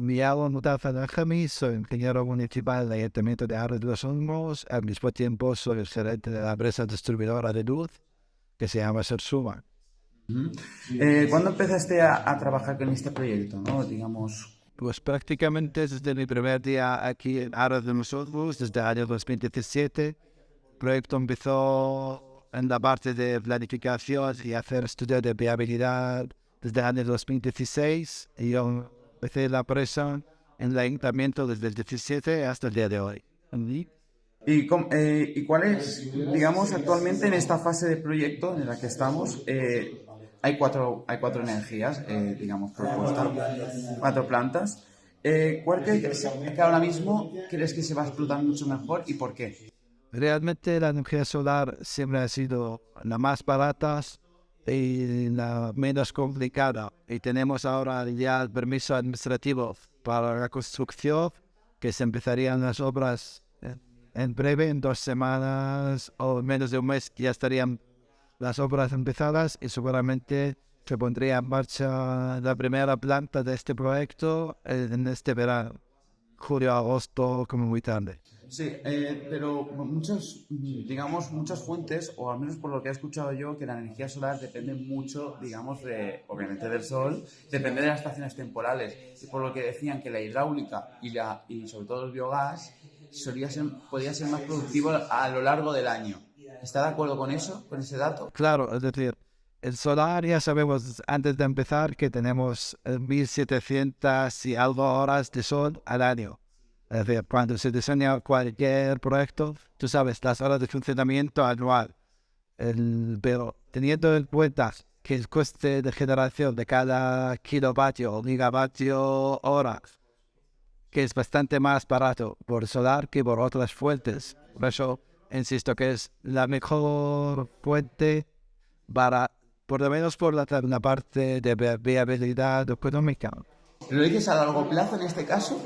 Me llamo Mustafa Najami, soy ingeniero municipal del Ayuntamiento de Aras de los Olmos. Al mismo tiempo soy el gerente de la empresa distribuidora de luz que se llama Sersuma. Ujú. ¿Cuándo empezaste a trabajar con este proyecto, no? Digamos. Pues prácticamente desde mi primer día aquí en Aras de los Olmos, desde el año 2017. El proyecto empezó en la parte de planificación y hacer estudios de viabilidad desde el año 2016 y yo empecé la empresa en el ayuntamiento desde el 17 hasta el día de hoy. ¿Y cuál es, digamos, actualmente en esta fase de proyecto en la que estamos? Hay cuatro energías, digamos, propuestas, cuatro plantas. ¿Cuál crees que ahora mismo crees que se va a explotar mucho mejor y por qué? Realmente la energía solar siempre ha sido la más barata y la menos complicada. Y tenemos ahora ya el permiso administrativo para la construcción, que se empezarían las obras en breve, en 2 semanas o menos de un mes ya estarían las obras empezadas y seguramente se pondría en marcha la primera planta de este proyecto en este verano, julio, agosto, como muy tarde. Sí, pero muchas fuentes, o al menos por lo que he escuchado yo, que la energía solar depende mucho, digamos, obviamente del sol, depende de las estaciones temporales. Y por lo que decían que la hidráulica y sobre todo el biogás podía ser más productivo a lo largo del año. ¿Está de acuerdo con eso, con ese dato? Claro, es decir, el solar ya sabemos antes de empezar que tenemos 1700 y algo horas de sol al año. Es decir, cuando se diseña cualquier proyecto, tú sabes las horas de funcionamiento anual. Pero teniendo en cuenta que el coste de generación de cada kilovatio o gigavatio hora, que es bastante más barato por solar que por otras fuentes, por eso insisto que es la mejor fuente para, por lo menos por la parte de viabilidad económica. ¿Lo dices a largo plazo en este caso?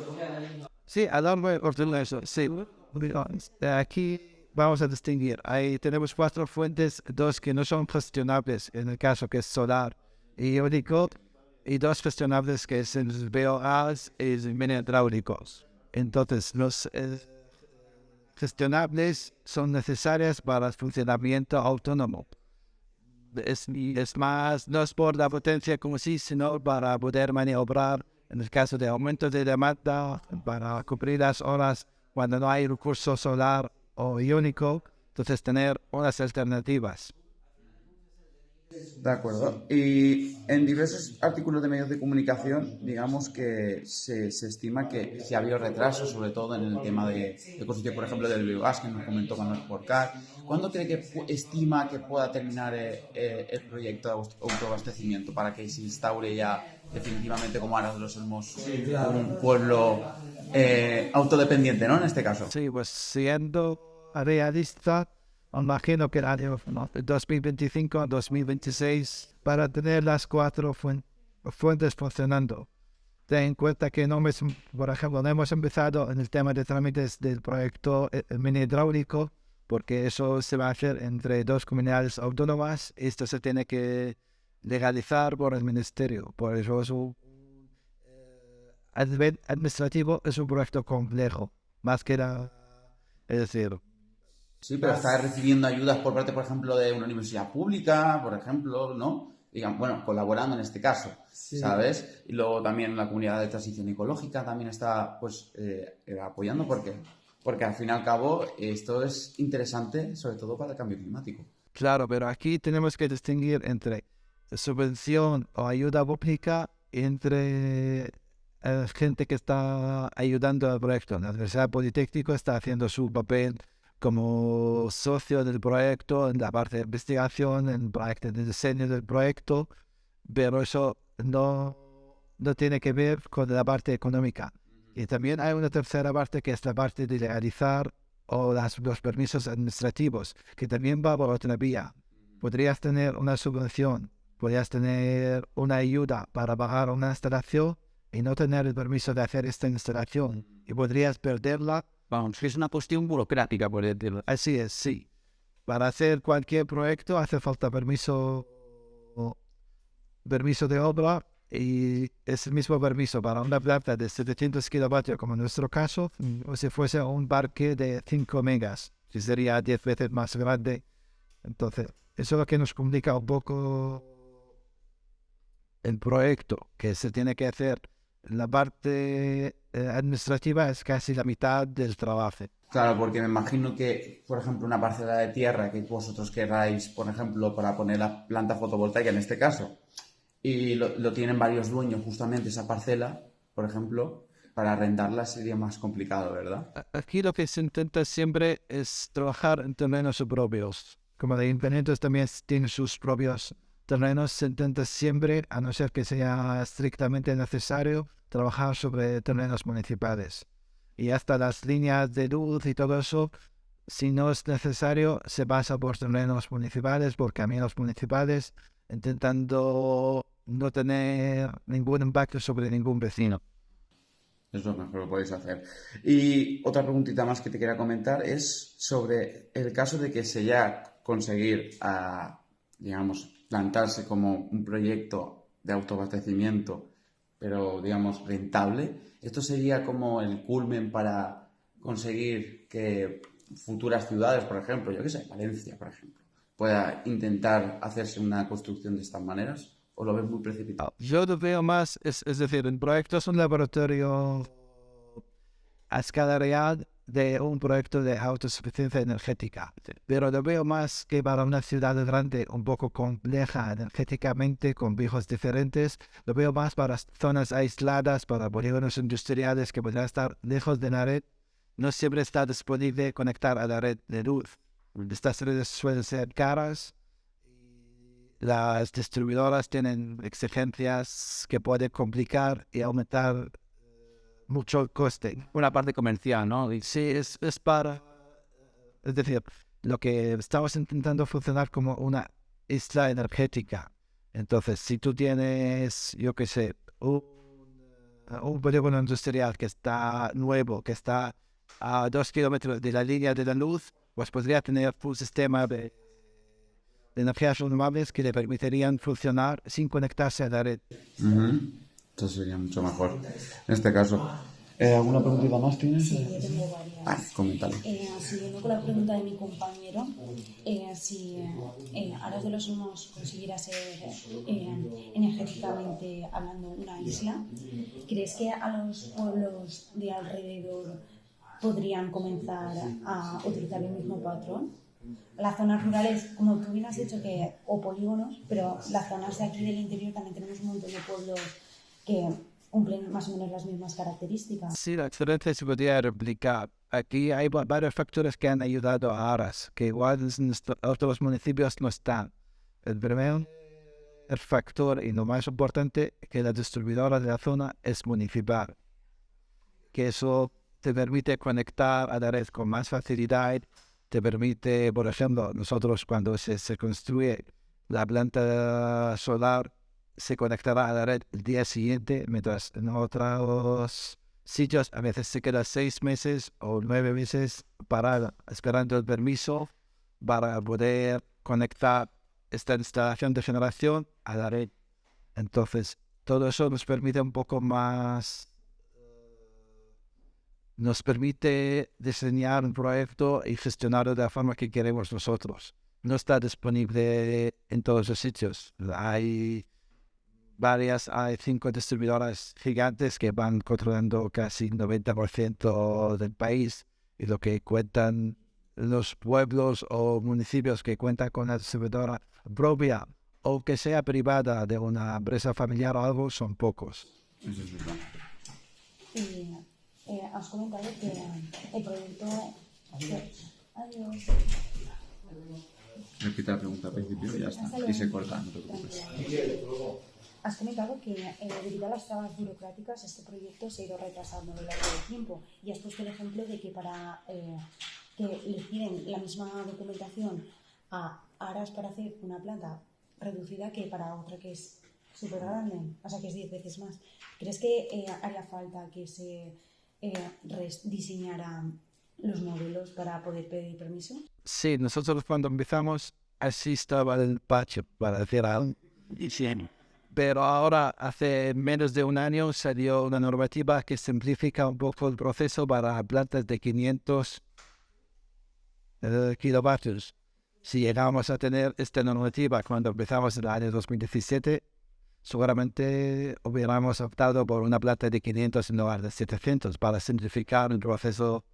Sí, a largo y corto plazo, sí. Aquí vamos a distinguir. Ahí tenemos 4 fuentes, 2 que no son gestionables, en el caso que es solar y eólico, y 2 gestionables que es el biogás y el mini hidráulicos. Entonces, los gestionables son necesarias para el funcionamiento autónomo. Es más, no es por la potencia como sí, sino para poder maniobrar en el caso de aumento de demanda, para cubrir las horas cuando no hay recurso solar o iónico, entonces tener unas alternativas. De acuerdo. Y en diversos artículos de medios de comunicación, digamos que se estima que si ha habido retrasos, sobre todo en el tema de construcción, por ejemplo, del biogás, que nos comentó con Porcar. ¿Cuándo cree que estima que pueda terminar el proyecto de autoabastecimiento para que se instaure ya definitivamente como Aras de los Olmos un pueblo autodependiente, ¿no? En este caso. Sí, pues siendo realista, imagino que el año 2025 a 2026 para tener las 4 fuentes funcionando. Ten en cuenta que no hemos, por ejemplo, no hemos empezado en el tema de trámites del proyecto mini hidráulico, porque eso se va a hacer entre 2 comunidades autónomas. Esto se tiene que legalizar por el ministerio. Por eso es a nivel administrativo es un proyecto complejo, más que la, es decir, Sí, pero está recibiendo ayudas por parte, por ejemplo, de una universidad pública, por ejemplo, ¿no? Digamos, bueno, colaborando en este caso, ¿sabes? Y luego también la comunidad de transición ecológica también está, pues, apoyando porque al fin y al cabo esto es interesante, sobre todo para el cambio climático. claro, pero aquí tenemos que distinguir entre subvención o ayuda pública entre gente que está ayudando al proyecto. La Universidad Politécnico está haciendo su papel como socio del proyecto en la parte de investigación, en la parte de diseño del proyecto, pero eso no tiene que ver con la parte económica. Y también hay una tercera parte que es la parte de legalizar o los permisos administrativos, que también va por otra vía. Podrías tener una subvención, podrías tener una ayuda para pagar una instalación y no tener el permiso de hacer esta instalación. Y podrías perderla. Vamos, que es una cuestión burocrática, por decirlo. Así es, sí. Para hacer cualquier proyecto hace falta permiso de obra y es el mismo permiso para una planta de 700 kilovatios, como en nuestro caso, o si fuese un parque de 5 megas, que sería 10 veces más grande. Entonces, eso es lo que nos complica un poco el proyecto, que se tiene que hacer. La parte administrativa es casi la mitad del trabajo. Claro, porque me imagino que, por ejemplo, una parcela de tierra que vosotros queráis, por ejemplo, para poner la planta fotovoltaica en este caso, y lo tienen varios dueños justamente esa parcela, por ejemplo, para arrendarla sería más complicado, ¿verdad? Aquí lo que se intenta siempre es trabajar en terrenos propios. Como los ayuntamientos también tienen sus propios terrenos, se intenta siempre, a no ser que sea estrictamente necesario, trabajar sobre terrenos municipales. Y hasta las líneas de luz y todo eso, si no es necesario, se pasa por terrenos municipales, por caminos municipales, intentando no tener ningún impacto sobre ningún vecino. Es lo mejor que podéis hacer. Y otra preguntita más que te quería comentar es sobre el caso de que se llega a conseguir, digamos, plantarse como un proyecto de autoabastecimiento, pero, digamos, rentable. Esto sería como el culmen para conseguir que futuras ciudades, por ejemplo, yo qué sé, Valencia, por ejemplo, pueda intentar hacerse una construcción de estas maneras, o lo ves muy precipitado. Yo lo veo más, es decir, el proyecto es un laboratorio a escala real de un proyecto de autosuficiencia energética, pero lo veo más que para una ciudad grande un poco compleja energéticamente, con viejos diferentes, lo veo más para zonas aisladas, para polígonos industriales que podrían estar lejos de la red. No siempre está disponible conectar a la red de luz. Estas redes suelen ser caras. Las distribuidoras tienen exigencias que pueden complicar y aumentar mucho el coste. Una parte comercial, ¿no? Sí, es para... Es decir, lo que estamos intentando funcionar como una isla energética. Entonces, si tú tienes, yo qué sé, un polígono industrial que está nuevo, que está a 2 kilómetros de la línea de la luz, pues podría tener un sistema de energías renovables que le permitirían funcionar sin conectarse a la red. Esto sería mucho mejor. En este caso, ¿alguna preguntita más tienes? Sí, yo tengo varias. Coméntale. Siguiendo con la pregunta de mi compañero, si Aras de los Olmos consiguiera ser energéticamente hablando una isla, ¿crees que a los pueblos de alrededor podrían comenzar a utilizar el mismo patrón? Las zonas rurales, como tú bien has dicho, o polígonos, pero las zonas de aquí del interior también tenemos un montón de pueblos que cumplen más o menos las mismas características. Sí, la excelencia se podría replicar. Aquí hay varios factores que han ayudado a Aras, que igual en otros municipios no están. El primer factor, y lo más importante, que la distribuidora de la zona es municipal, que eso te permite conectar a la red con más facilidad, te permite, por ejemplo, nosotros cuando se construye la planta solar, se conectará a la red el día siguiente, mientras en otros sitios a veces se queda 6 meses o 9 meses parada, esperando el permiso para poder conectar esta instalación de generación a la red. Entonces, todo eso nos permite un poco más... Nos permite diseñar un proyecto y gestionarlo de la forma que queremos nosotros. No está disponible en todos los sitios. Hay 5 distribuidoras gigantes que van controlando casi 90% del país, y lo que cuentan los pueblos o municipios que cuentan con la distribuidora propia o que sea privada de una empresa familiar o algo son pocos. Eso es verdad. Y has comentado que el proyecto... Adiós. Repite la pregunta al principio y ya está. Y se corta, no te preocupes. Has comentado que debido a las trabas burocráticas este proyecto se ha ido retrasando a lo largo del tiempo, y has puesto el ejemplo de que para que le piden la misma documentación a Aras para hacer una planta reducida que para otra que es súper grande, o sea que es 10 veces más. ¿Crees que haría falta que se rediseñaran los modelos para poder pedir permiso? Sí, nosotros cuando empezamos así estaba el patio para hacer algo. Pero ahora, hace menos de un año, salió una normativa que simplifica un poco el proceso para plantas de 500 kilovatios. Si llegamos a tener esta normativa cuando empezamos en el año 2017, seguramente hubiéramos optado por una planta de 500 en lugar de 700 para simplificar el proceso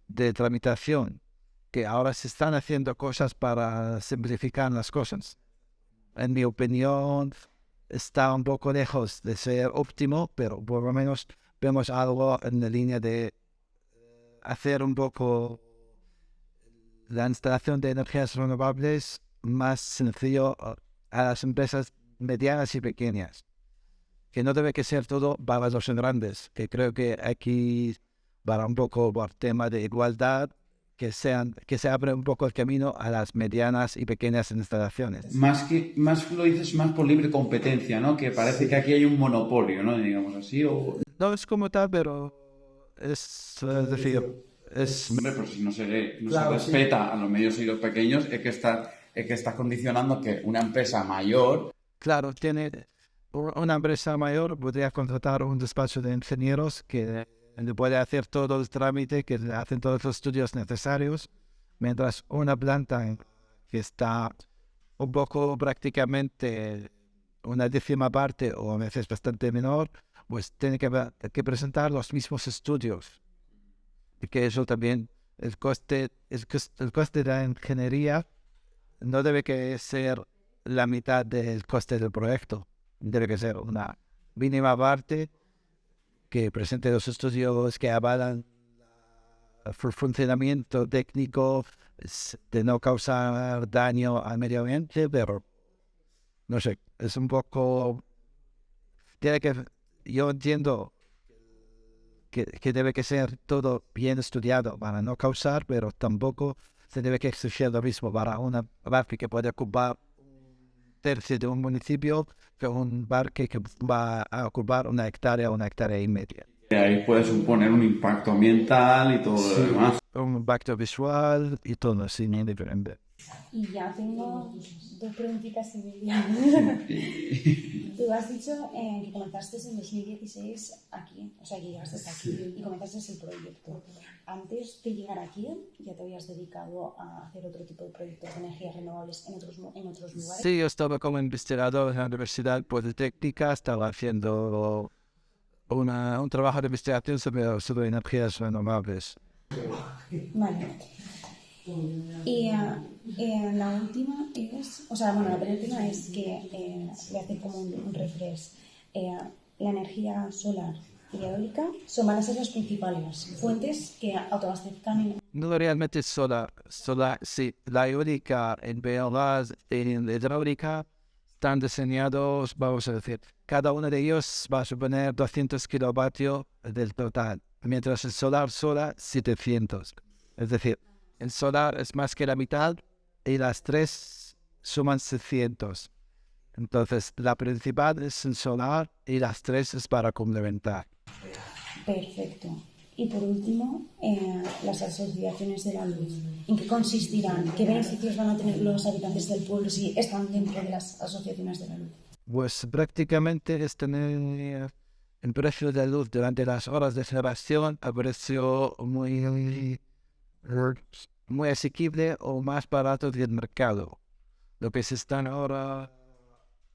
de tramitación, que ahora se están haciendo cosas para simplificar las cosas. En mi opinión, está un poco lejos de ser óptimo, pero por lo menos vemos algo en la línea de hacer un poco la instalación de energías renovables más sencillo a las empresas medianas y pequeñas, que no debe que ser todo para los grandes, que creo que aquí para un poco por tema de igualdad, que se abre un poco el camino a las medianas y pequeñas instalaciones. Más lo dices más por libre competencia, ¿no? Que parece que aquí hay un monopolio, ¿no? Digamos así, o... No es como tal, pero es decir, es... Hombre, pero si no se respeta a los medios y los pequeños, es que estás condicionando que una empresa mayor... Claro, una empresa mayor podría contratar un despacho de ingenieros que le puede hacer todo el trámite, que le hacen todos los estudios necesarios, mientras una planta que está un poco prácticamente una décima parte o a veces bastante menor, pues tiene que presentar los mismos estudios. Y que eso también, el coste de la ingeniería no debe que ser la mitad del coste del proyecto. Debe que ser una mínima parte que presente los estudios que avalan el funcionamiento técnico de no causar daño al medio ambiente, pero no sé, es un poco... Yo entiendo que debe que ser todo bien estudiado para no causar, pero tampoco se debe que exigir lo mismo para una parque que puede ocupar un tercio de un municipio que un parque que va a ocupar una hectárea y media. Ahí puede suponer un impacto ambiental y todo lo demás. Un impacto visual y todo así, muy diferente. Y ya tengo dos preguntitas y media. Tú has dicho que comenzaste en 2016 aquí, o sea, que llegaste hasta aquí y comenzaste el proyecto. Antes de llegar aquí, ¿ya te habías dedicado a hacer otro tipo de proyectos de energías renovables en otros lugares? Sí, yo estaba como investigador en la Universidad Politécnica, estaba haciendo un trabajo de investigación sobre energías renovables. Vale. Y la última es, o sea, bueno, la penúltima es que voy a hacer como un refresh. La energía solar y eólica van a ser las principales fuentes que autoabastezcan. No realmente solar, sí, la eólica en biogás y en hidráulica están diseñados, vamos a decir, cada uno de ellos va a suponer 200 kilovatios del total, mientras el solar sola 700. Es decir, el solar es más que la mitad y las tres suman 600. Entonces, la principal es el solar y las tres es para complementar. Perfecto. Y por último, las asociaciones de la luz. ¿En qué consistirán? ¿Qué beneficios van a tener los habitantes del pueblo si están dentro de las asociaciones de la luz? Pues prácticamente es tener el precio de la luz durante las horas de celebración a precio muy asequible o más barato del mercado. Lo que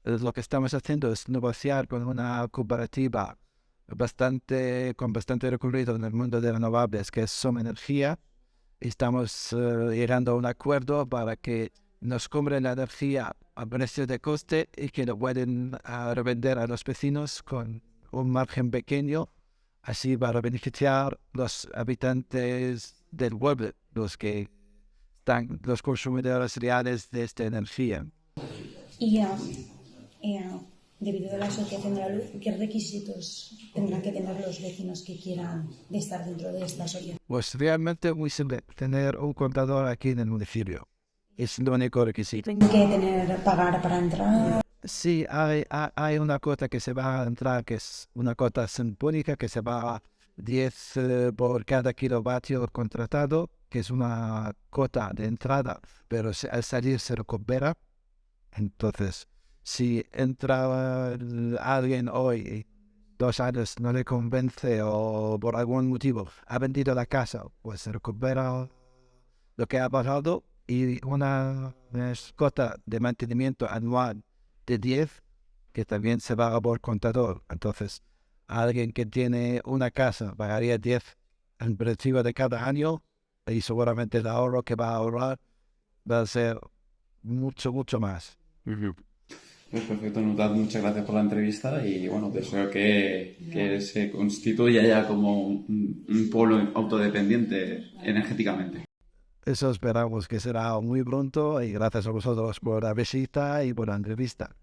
lo que estamos haciendo es negociar con una cooperativa con bastante recorrido en el mundo de renovables, que es Soma Energía, y estamos llegando a un acuerdo para que nos compren la energía a precio de coste y que lo pueden revender a los vecinos con un margen pequeño, así para beneficiar los habitantes del pueblo, los consumidores reales de esta energía. Y debido a la asociación de la luz, ¿qué requisitos tendrán que tener los vecinos que quieran estar dentro de esta asociación? Pues realmente muy simple, tener un contador aquí en el municipio. Es lo único requisito. ¿Tienen que pagar para entrar? Sí, hay una cuota que se va a entrar, que es una cuota simbólica, que se va a 10 por cada kilovatio contratado, que es una cuota de entrada, pero al salir se recupera. Entonces, Si entra alguien hoy y 2 años no le convence o por algún motivo ha vendido la casa, pues se recupera lo que ha pasado y una cuota de mantenimiento anual de 10 que también se paga por contador. Entonces, alguien que tiene una casa pagaría 10 en precio de cada año y seguramente el ahorro que va a ahorrar va a ser mucho, mucho más. Pues perfecto, Nutad, muchas gracias por la entrevista y bueno, deseo que se constituya ya como un pueblo autodependiente energéticamente. Eso esperamos que será muy pronto y gracias a vosotros por la visita y por la entrevista.